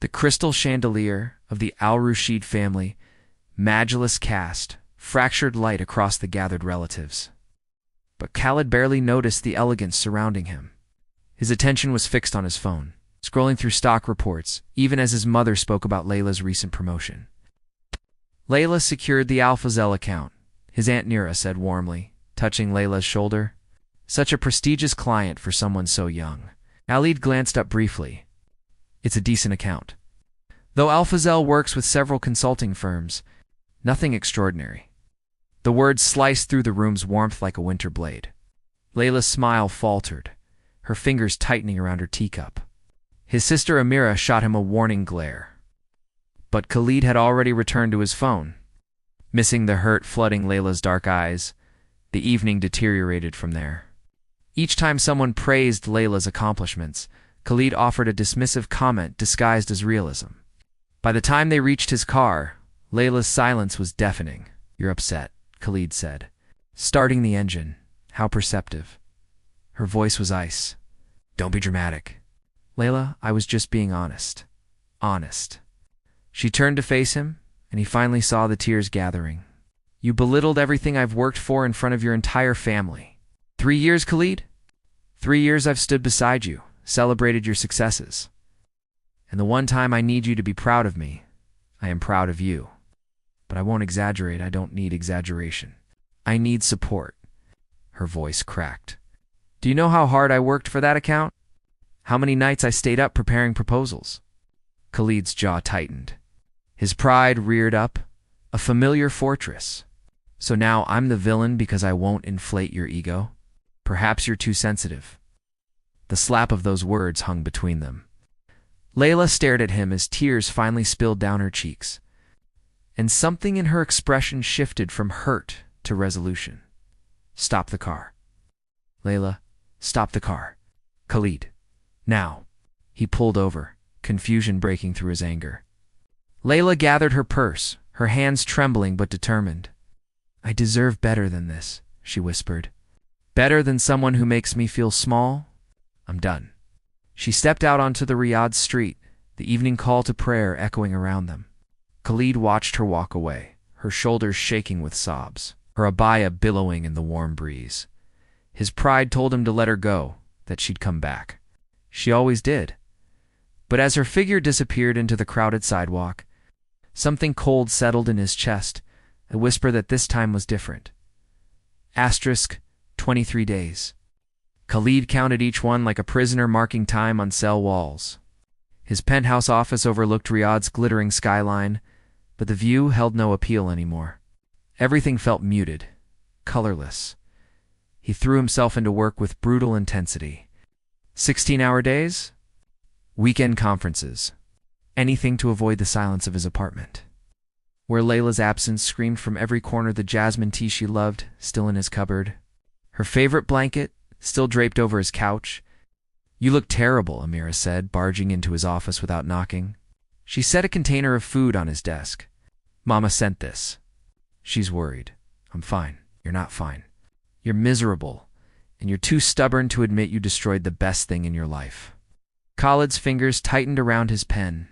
The crystal chandelier of the Al-Rushid family, Majlis cast, fractured light across the gathered relatives. But Khalid barely noticed the elegance surrounding him. His attention was fixed on his phone, scrolling through stock reports, even as his mother spoke about Layla's recent promotion. Layla secured the Alphazel account, his Aunt Nira said warmly, touching Layla's shoulder. Such a prestigious client for someone so young. Khalid glanced up briefly. It's a decent account. Though Alphazel works with several consulting firms, nothing extraordinary. The words sliced through the room's warmth like a winter blade. Layla's smile faltered, her fingers tightening around her teacup. His sister Amira shot him a warning glare. But Khalid had already returned to his phone. Missing the hurt flooding Layla's dark eyes, the evening deteriorated from there. Each time someone praised Layla's accomplishments, Khalid offered a dismissive comment disguised as realism. By the time they reached his car, Layla's silence was deafening. You're upset, Khalid said. Starting the engine. How perceptive. Her voice was ice. Don't be dramatic. Layla, I was just being honest. Honest. She turned to face him, and he finally saw the tears gathering. You belittled everything I've worked for in front of your entire family. 3 years, Khalid? 3 years I've stood beside you, celebrated your successes. And the one time I need you to be proud of me, I am proud of you. But I won't exaggerate. I don't need exaggeration. I need support. Her voice cracked. Do you know how hard I worked for that account? How many nights I stayed up preparing proposals? Khalid's jaw tightened. His pride reared up, a familiar fortress. So now I'm the villain because I won't inflate your ego? Perhaps you're too sensitive. The slap of those words hung between them. Layla stared at him as tears finally spilled down her cheeks. And something in her expression shifted from hurt to resolution. Stop the car. Layla, stop the car. Khalid. Now. He pulled over, confusion breaking through his anger. Layla gathered her purse, her hands trembling but determined. I deserve better than this, she whispered. Better than someone who makes me feel small? I'm done. She stepped out onto the Riyadh street, the evening call to prayer echoing around them. Khalid watched her walk away, her shoulders shaking with sobs, her abaya billowing in the warm breeze. His pride told him to let her go, that she'd come back. She always did. But as her figure disappeared into the crowded sidewalk, something cold settled in his chest, a whisper that this time was different. Asterisk, 23 days. Khalid counted each one like a prisoner marking time on cell walls. His penthouse office overlooked Riyadh's glittering skyline, but the view held no appeal anymore. Everything felt muted, colorless. He threw himself into work with brutal intensity. 16-hour days? Weekend conferences. Anything to avoid the silence of his apartment. Where Layla's absence screamed from every corner, the jasmine tea she loved, still in his cupboard. Her favorite blanket, still draped over his couch. You look terrible, Amira said, barging into his office without knocking. She set a container of food on his desk. Mama sent this. She's worried. I'm fine. You're not fine. You're miserable, and you're too stubborn to admit you destroyed the best thing in your life. Khalid's fingers tightened around his pen.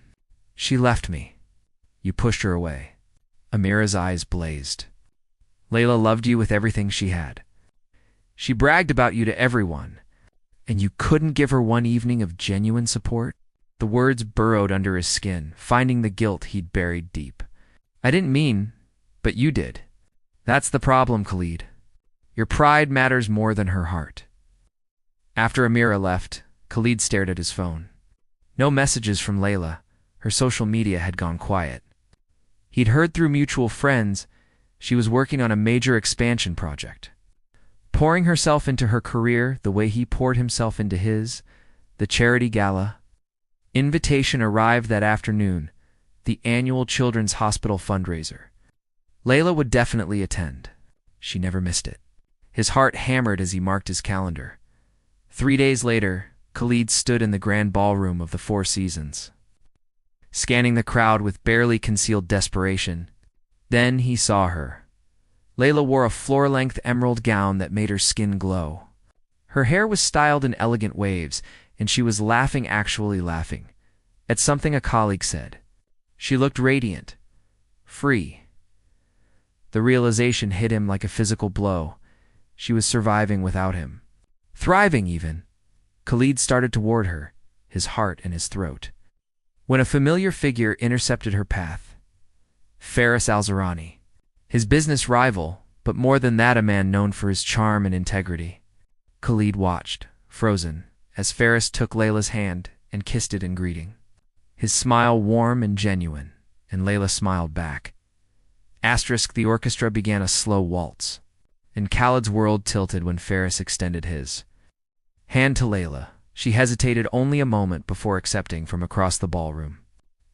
She left me. You pushed her away. Amira's eyes blazed. Layla loved you with everything she had. She bragged about you to everyone, and you couldn't give her one evening of genuine support? The words burrowed under his skin, finding the guilt he'd buried deep. I didn't mean, but you did. That's the problem, Khalid. Your pride matters more than her heart. After Amira left, Khalid stared at his phone. No messages from Layla. Her social media had gone quiet. He'd heard through mutual friends she was working on a major expansion project. Pouring herself into her career the way he poured himself into his, the charity gala. Invitation arrived that afternoon, the annual Children's Hospital fundraiser. Layla would definitely attend. She never missed it. His heart hammered as he marked his calendar. 3 days later, Khalid stood in the grand ballroom of the Four Seasons, scanning the crowd with barely concealed desperation. Then he saw her. Layla wore a floor-length emerald gown that made her skin glow. Her hair was styled in elegant waves, and she was laughing, actually laughing. at something a colleague said. She looked radiant, free. The realization hit him like a physical blow. She was surviving without him. Thriving, even. Khalid started toward her, his heart in his throat, when a familiar figure intercepted her path. Faris Al-Zurani, his business rival, but more than that, a man known for his charm and integrity. Khalid watched, frozen, as Faris took Layla's hand and kissed it in greeting. His smile warm and genuine, and Layla smiled back. The orchestra began a slow waltz, and Khalid's world tilted when Faris extended his hand to Layla. She hesitated only a moment before accepting from across the ballroom.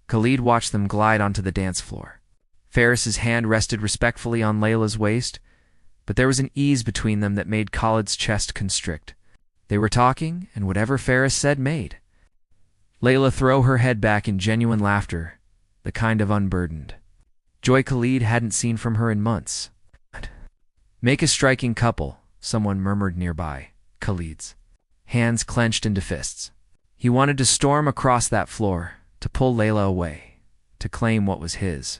Khalid watched them glide onto the dance floor. Faris's hand rested respectfully on Layla's waist, but there was an ease between them that made Khalid's chest constrict. They were talking, and whatever Faris said made Layla throw her head back in genuine laughter, the kind of unburdened joy Khalid hadn't seen from her in months. "Make a striking couple," someone murmured nearby. Khalid's hands clenched into fists. He wanted to storm across that floor, to pull Layla away, to claim what was his.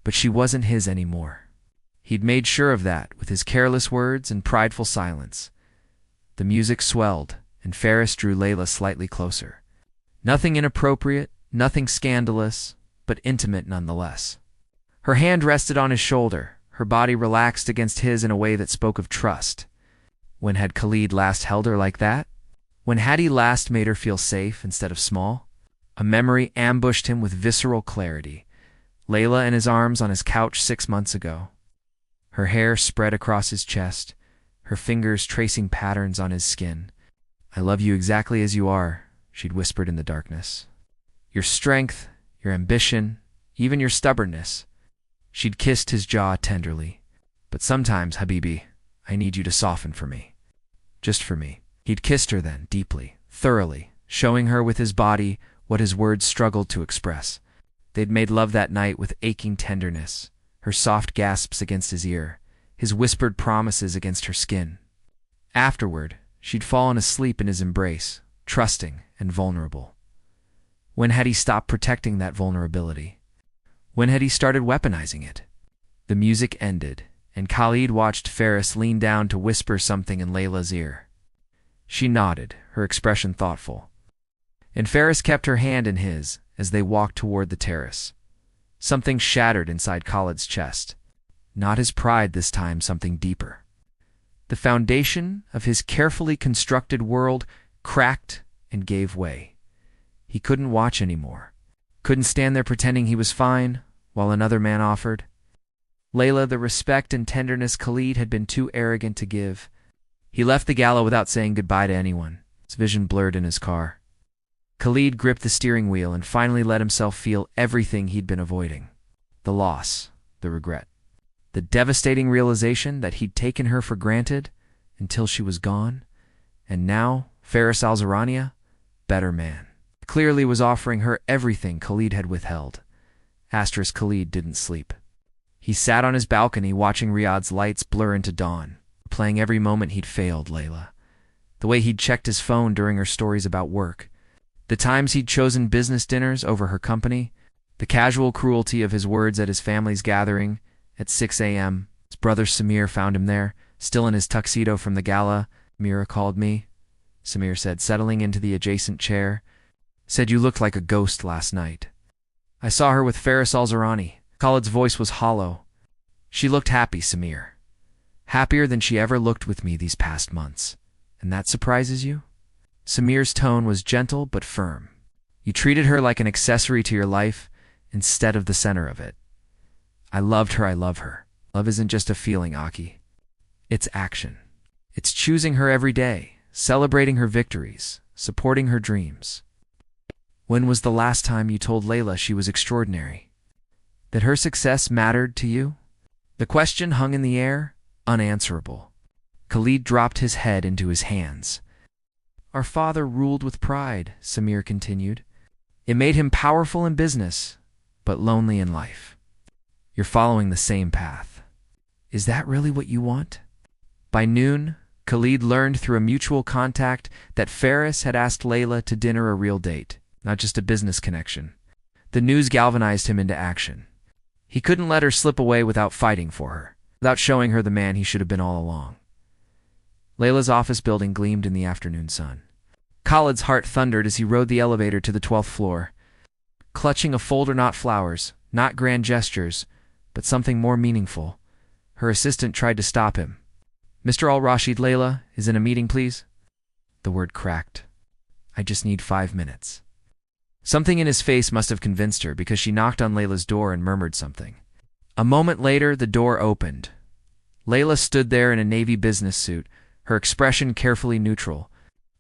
But she wasn't his anymore. He'd made sure of that with his careless words and prideful silence. The music swelled, and Faris drew Layla slightly closer. Nothing inappropriate, nothing scandalous, but intimate nonetheless. Her hand rested on his shoulder, her body relaxed against his in a way that spoke of trust. When had Khalid last held her like that? When had he last made her feel safe instead of small? A memory ambushed him with visceral clarity. Layla in his arms on his couch 6 months ago. Her hair spread across his chest, her fingers tracing patterns on his skin. "I love you exactly as you are," she'd whispered in the darkness. "Your strength, your ambition, even your stubbornness." She'd kissed his jaw tenderly. "But sometimes, Habibi, I need you to soften for me. Just for me." He'd kissed her then, deeply, thoroughly, showing her with his body what his words struggled to express. They'd made love that night with aching tenderness, her soft gasps against his ear, his whispered promises against her skin. Afterward, she'd fallen asleep in his embrace, trusting and vulnerable. When had he stopped protecting that vulnerability? When had he started weaponizing it? The music ended, and Khalid watched Faris lean down to whisper something in Layla's ear. She nodded, her expression thoughtful. And Faris kept her hand in his as they walked toward the terrace. Something shattered inside Khalid's chest. Not his pride this time, something deeper. The foundation of his carefully constructed world cracked and gave way. He couldn't watch anymore. Couldn't stand there pretending he was fine while another man offered. Layla, the respect and tenderness Khalid had been too arrogant to give. He left the gala without saying goodbye to anyone, his vision blurred in his car. Khalid gripped the steering wheel and finally let himself feel everything he'd been avoiding. The loss, the regret, the devastating realization that he'd taken her for granted until she was gone. And now, Faris Al-Zurani, better man, clearly was offering her everything Khalid had withheld. Khalid didn't sleep. He sat on his balcony watching Riyadh's lights blur into dawn, playing every moment he'd failed Layla. The way he'd checked his phone during her stories about work, the times he'd chosen business dinners over her company, the casual cruelty of his words at his family's gathering at 6 a.m. His brother Samir found him there, still in his tuxedo from the gala. "Mira called me," Samir said, settling into the adjacent chair. "Said you looked like a ghost last night." "I saw her with Faris Al-Zurani." Khalid's voice was hollow. "She looked happy, Samir. Happier than she ever looked with me these past months. And that surprises you?" Samir's tone was gentle but firm. "You treated her like an accessory to your life instead of the center of it." "I loved her, I love her. Love isn't just a feeling, Aki. It's action. It's choosing her every day, celebrating her victories, supporting her dreams." "When was the last time you told Layla she was extraordinary? That her success mattered to you?" The question hung in the air, unanswerable. Khalid dropped his head into his hands. "Our father ruled with pride," Samir continued. "It made him powerful in business, but lonely in life. You're following the same path. Is that really what you want?" By noon, Khalid learned through a mutual contact that Faris had asked Layla to dinner, a real date. not just a business connection. The news galvanized him into action. He couldn't let her slip away without fighting for her, without showing her the man he should have been all along. Layla's office building gleamed in the afternoon sun. Khalid's heart thundered as he rode the elevator to the 12th floor. Clutching a folder, not flowers, not grand gestures, but something more meaningful. Her assistant tried to stop him. "Mr. Al-Rashid, Layla is in a meeting, please." The word cracked. "I just need 5 minutes." Something in his face must have convinced her, because she knocked on Layla's door and murmured something. A moment later, the door opened. Layla stood there in a navy business suit, her expression carefully neutral,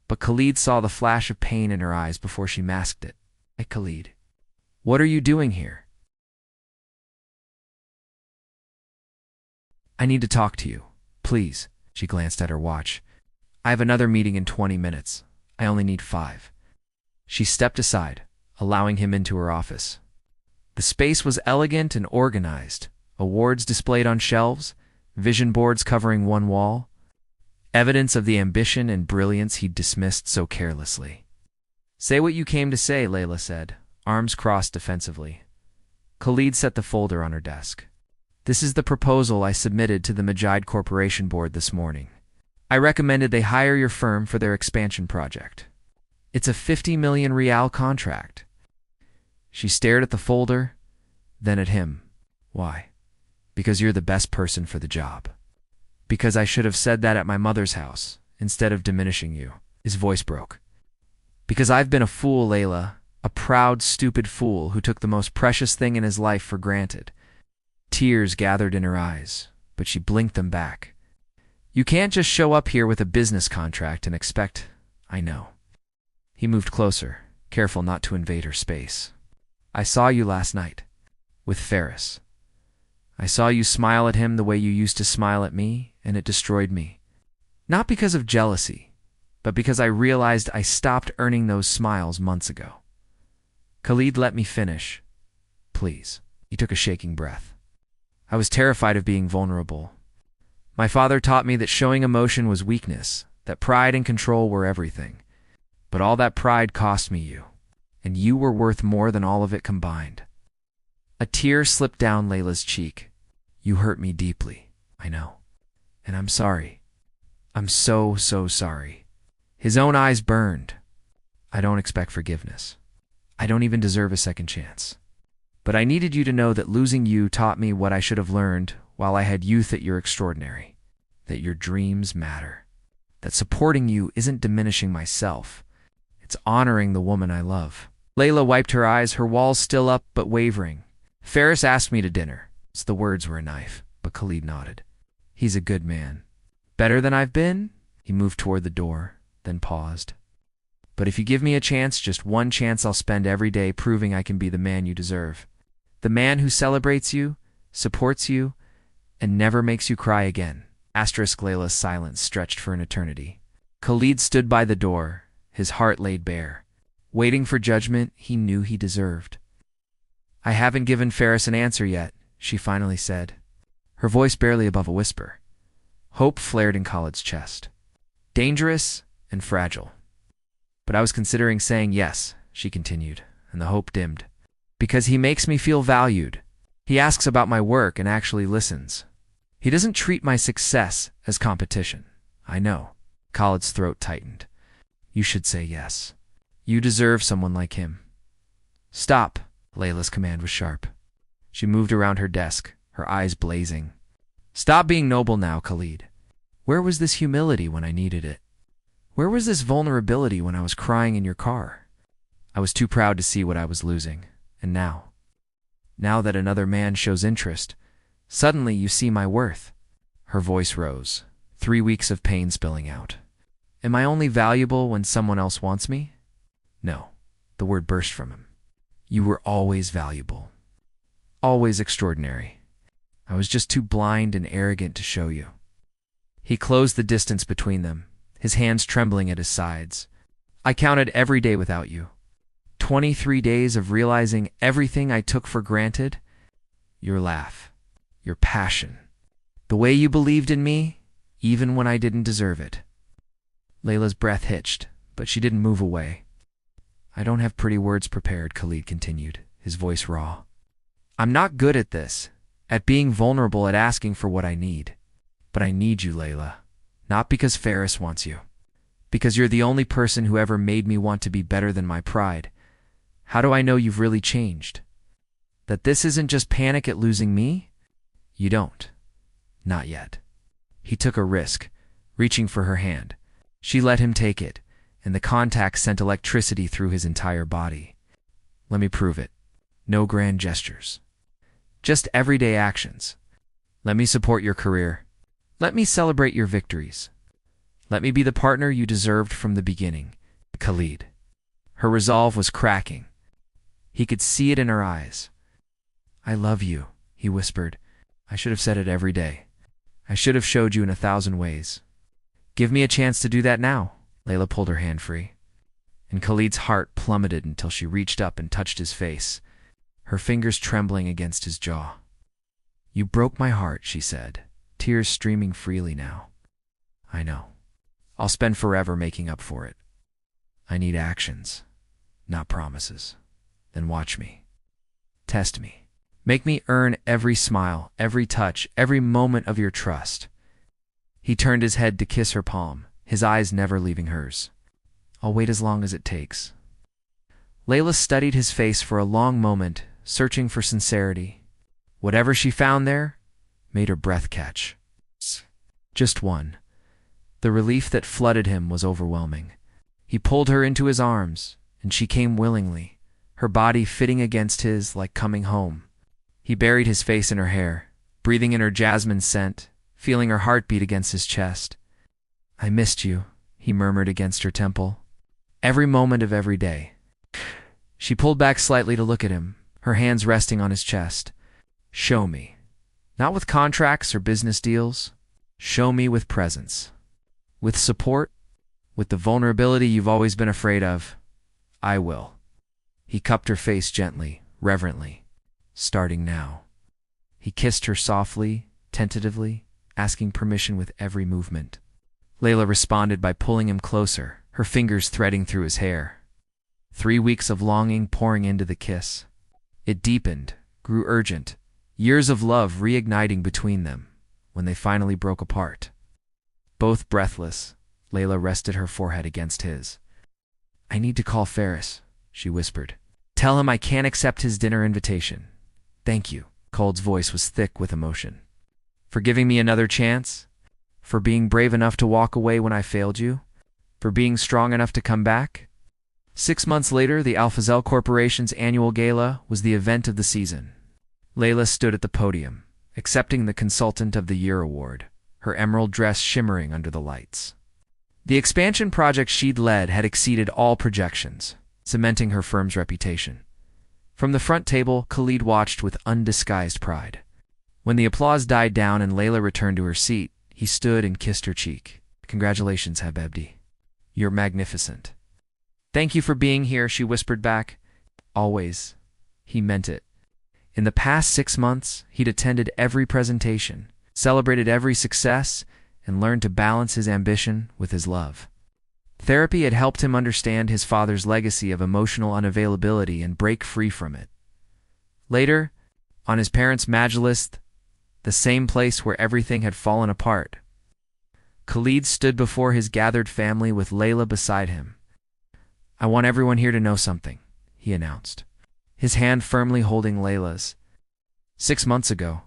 but Khalid saw the flash of pain in her eyes before she masked it. "Hey, Khalid, what are you doing here?" "I need to talk to you, please." She glanced at her watch. "I have another meeting in 20 minutes. I only need 5. She stepped aside, allowing him into her office. The space was elegant and organized, awards displayed on shelves, vision boards covering one wall, evidence of the ambition and brilliance he'd dismissed so carelessly. "Say what you came to say," Layla said, arms crossed defensively. Khalid set the folder on her desk. "This is the proposal I submitted to the Majid Corporation Board this morning. I recommended they hire your firm for their expansion project. It's a 50 million rial contract." She stared at the folder, then at him. "Why?" "Because you're the best person for the job." "Because I should have said that at my mother's house, instead of diminishing you." His voice broke. "Because I've been a fool, Layla, a proud, stupid fool who took the most precious thing in his life for granted." Tears gathered in her eyes, but she blinked them back. "You can't just show up here with a business contract and expect—" "I know." He moved closer, careful not to invade her space. "I saw you last night, with Ferris. I saw you smile at him the way you used to smile at me, and it destroyed me. Not because of jealousy, but because I realized I stopped earning those smiles months ago." "Khalid, let me finish, please." He took a shaking breath. "I was terrified of being vulnerable. My father taught me that showing emotion was weakness, that pride and control were everything. But all that pride cost me you, and you were worth more than all of it combined." A tear slipped down Layla's cheek. "You hurt me deeply, I know. And I'm sorry. I'm so, so sorry." His own eyes burned. "I don't expect forgiveness. I don't even deserve a second chance. But I needed you to know that losing you taught me what I should have learned while I had youth, that you're extraordinary, that your dreams matter, that supporting you isn't diminishing myself. It's honoring the woman I love." Layla wiped her eyes, her walls still up but wavering. "Ferris asked me to dinner." The words were a knife, but Khalid nodded. "He's a good man. Better than I've been?" He moved toward the door, then paused. "But if you give me a chance, just one chance, I'll spend every day proving I can be the man you deserve. The man who celebrates you, supports you, and never makes you cry again." Layla's silence stretched for an eternity. Khalid stood by the door, his heart laid bare, waiting for judgment he knew he deserved. "I haven't given Ferris an answer yet," she finally said, her voice barely above a whisper. Hope flared in Khalid's chest. "Dangerous and fragile. But I was considering saying yes," she continued, and the hope dimmed. "Because he makes me feel valued. He asks about my work and actually listens. He doesn't treat my success as competition." "I know." Khalid's throat tightened. "You should say yes. You deserve someone like him." "Stop." Layla's command was sharp. She moved around her desk, her eyes blazing. "Stop being noble now, Khalid. Where was this humility when I needed it? Where was this vulnerability when I was crying in your car? I was too proud to see what I was losing. And now that another man shows interest, suddenly you see my worth." Her voice rose, 3 weeks of pain spilling out. "Am I only valuable when someone else wants me?" "No." The word burst from him. "You were always valuable. Always extraordinary. I was just too blind and arrogant to show you." He closed the distance between them, his hands trembling at his sides. "I counted every day without you. 23 days of realizing everything I took for granted. Your laugh, your passion, the way you believed in me, even when I didn't deserve it." Layla's breath hitched, but she didn't move away. I don't have pretty words prepared, Khalid continued, his voice raw. I'm not good at this, at being vulnerable, at asking for what I need. But I need you, Layla. Not because Ferris wants you. Because you're the only person who ever made me want to be better than my pride. How do I know you've really changed? That this isn't just panic at losing me? You don't. Not yet. He took a risk, reaching for her hand. She let him take it, and the contact sent electricity through his entire body. Let me prove it. No grand gestures. Just everyday actions. Let me support your career. Let me celebrate your victories. Let me be the partner you deserved from the beginning, Khalid. Her resolve was cracking. He could see it in her eyes. I love you, he whispered. I should have said it every day. I should have showed you in 1,000 ways. Give me a chance to do that now. Layla pulled her hand free, and Khalid's heart plummeted until she reached up and touched his face, her fingers trembling against his jaw. You broke my heart, she said, tears streaming freely now. I know. I'll spend forever making up for it. I need actions, not promises. Then watch me. Test me. Make me earn every smile, every touch, every moment of your trust. He turned his head to kiss her palm, his eyes never leaving hers. I'll wait as long as it takes. Layla studied his face for a long moment, searching for sincerity. Whatever she found there made her breath catch. Just one. The relief that flooded him was overwhelming. He pulled her into his arms, and she came willingly, her body fitting against his like coming home. He buried his face in her hair, breathing in her jasmine scent, feeling her heartbeat against his chest. I missed you, he murmured against her temple. Every moment of every day. She pulled back slightly to look at him, her hands resting on his chest. Show me. Not with contracts or business deals. Show me with presence. With support. With the vulnerability you've always been afraid of. I will. He cupped her face gently, reverently. Starting now. He kissed her softly, tentatively, asking permission with every movement. Layla responded by pulling him closer, her fingers threading through his hair. 3 weeks of longing pouring into the kiss. It deepened, grew urgent, years of love reigniting between them, when they finally broke apart. Both breathless, Layla rested her forehead against his. I need to call Ferris, she whispered. Tell him I can't accept his dinner invitation. Thank you. Cold's voice was thick with emotion. For giving me another chance? For being brave enough to walk away when I failed you? For being strong enough to come back? 6 months later, the Alphazel Corporation's annual gala was the event of the season. Layla stood at the podium, accepting the Consultant of the Year award, her emerald dress shimmering under the lights. The expansion project she'd led had exceeded all projections, cementing her firm's reputation. From the front table, Khalid watched with undisguised pride. When the applause died down and Layla returned to her seat, he stood and kissed her cheek. Congratulations, Habibti. You're magnificent. Thank you for being here, she whispered back. Always. He meant it. In the past 6 months, he'd attended every presentation, celebrated every success, and learned to balance his ambition with his love. Therapy had helped him understand his father's legacy of emotional unavailability and break free from it. Later, on his parents' Majlis, the same place where everything had fallen apart, Khalid stood before his gathered family with Layla beside him. I want everyone here to know something, he announced, his hand firmly holding Layla's. 6 months ago,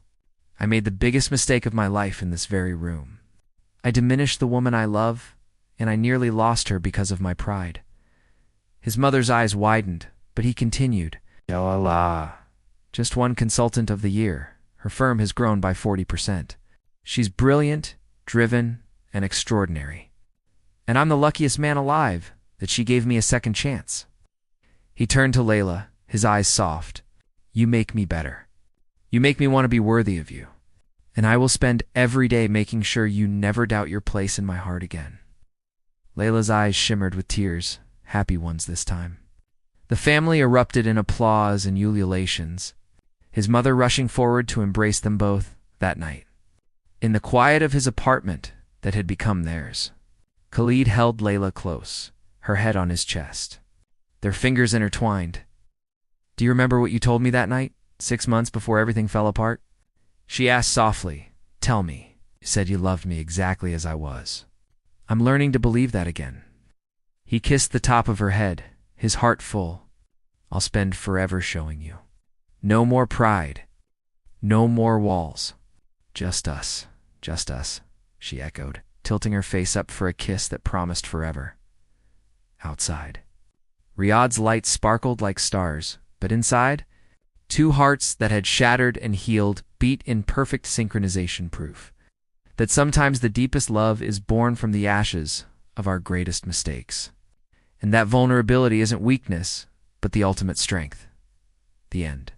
I made the biggest mistake of my life in this very room. I diminished the woman I love, and I nearly lost her because of my pride. His mother's eyes widened, but he continued, Ya Allah. Just one Consultant of the Year. Her firm has grown by 40%. She's brilliant, driven, and extraordinary. And I'm the luckiest man alive that she gave me a second chance. He turned to Layla, his eyes soft. You make me better. You make me want to be worthy of you. And I will spend every day making sure you never doubt your place in my heart again. Layla's eyes shimmered with tears, happy ones this time. The family erupted in applause and ululations, his mother rushing forward to embrace them both that night. In the quiet of his apartment that had become theirs, Khalid held Layla close, her head on his chest. their fingers intertwined. "Do you remember what you told me that night, 6 months before everything fell apart?" She asked softly. "Tell me. You said you loved me exactly as I was." "I'm learning to believe that again." He kissed the top of her head, his heart full. "I'll spend forever showing you. No more pride. No more walls. Just us, she echoed, tilting her face up for a kiss that promised forever. Outside, Riyadh's lights sparkled like stars, but inside, two hearts that had shattered and healed beat in perfect synchronization, proof that sometimes the deepest love is born from the ashes of our greatest mistakes. And that vulnerability isn't weakness, but the ultimate strength. The end.